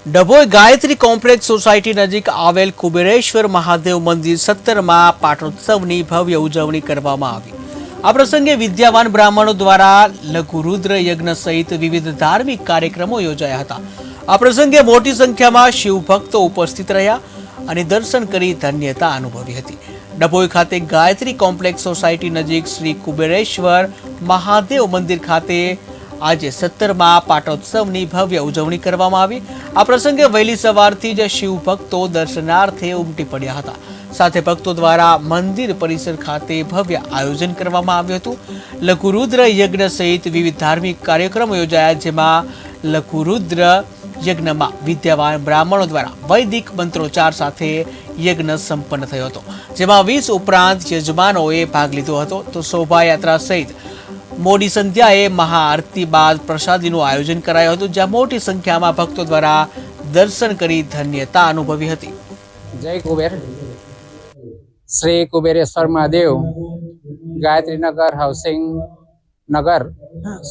Dabhoi Gayatri complex society નજીક આવેલ કુબેરેશ્વર મહાદેવ મંદિર 17માં પાટોત્સવની ભવ્ય ઉજવણી કરવામાં આવી। આ પ્રસંગે વિદ્યાવાન બ્રાહ્મણો દ્વારા લઘુરુદ્ર યજ્ઞ સહિત વિવિધ ધાર્મિક કાર્યક્રમો યોજાયા હતા। આ પ્રસંગે મોટી સંખ્યામાં શિવ ભક્તો ઉપસ્થિત રહ્યા અને દર્શન કરી ધન્યતા અનુભવી હતી। ડભોઈ ખાતે ગાયત્રી કોમ્પ્લેક્સ સોસાયટી નજીક શ્રી કુબેરેશ્વર મહાદેવ મંદિર ખાતે આજે 17માં પાટોત્સવની ભવ્ય ઉજવણી કરવામાં આવી। આ પ્રસંગે વહેલી સવારથી જ શિવ ભક્તો દર્શનાર્થે ઉમટી પડ્યા હતા। સાથે ભક્તો દ્વારા મંદિર પરિસર ખાતે ભવ્ય આયોજન કરવામાં આવ્યું હતું। લઘુરુદ્ર યજ્ઞ સહિત વિવિધ ધાર્મિક કાર્યક્રમો યોજાયા, જેમાં લઘુરુદ્ર યજ્ઞમાં વિદ્યાવાન બ્રાહ્મણો દ્વારા વૈદિક મંત્રોચ્ચાર સાથે યજ્ઞ સંપન્ન થયો હતો, જેમાં 20 ઉપરાંત યજમાનોએ ભાગ લીધો હતો। તો શોભાયાત્રા સહિત મોડી સંધ્યાએ મહાઆરતી બાદ પ્રસાદીનું આયોજન કરાયું હતું, જ્યાં મોટી સંખ્યામાં ભક્તો દ્વારા દર્શન કરી ધન્યતા અનુભવી હતી। જય કુબેર। શ્રી કુબેરેશ્વર મહાદેવ ગાયત્રી નગર હાઉસિંગ નગર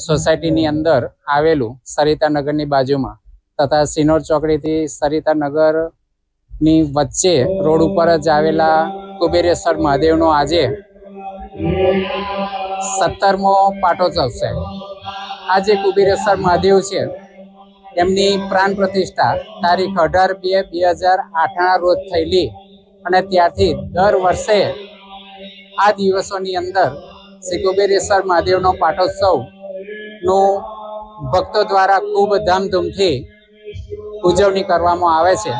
સોસાયટીની અંદર આવેલું સરિતા નગરની બાજુમાં તથા સિનોર ચોકડીથી સરિતા નગરની વચ્ચે રોડ ઉપર જ આવેલા કુબેરેશ્વર મહાદેવનો આજે 17મો પાટોત્સવ છે। આ જે કુબેરેશ્વર મહાદેવ છે એમની પ્રાણ પ્રતિષ્ઠા તારીખ 18/2/2008ના રોજ થયેલી અને ત્યારથી દર વર્ષે આ દિવસોની અંદર શ્રી કુબેરેશ્વર મહાદેવનો પાટોત્સવનું ભક્તો દ્વારા ખૂબ ધામધૂમથી ઉજવણી કરવામાં આવે છે।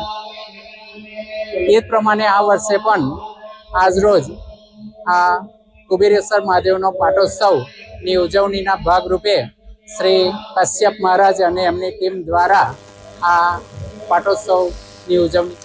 એ જ પ્રમાણે આ વર્ષે પણ આજરોજ આ કુબેરેશ્વર મહાદેવનો પાટોત્સવની ઉજવણીના ભાગરૂપે શ્રી કશ્યપ મહારાજ અને એમની ટીમ દ્વારા આ પાટોત્સવની ઉજવણી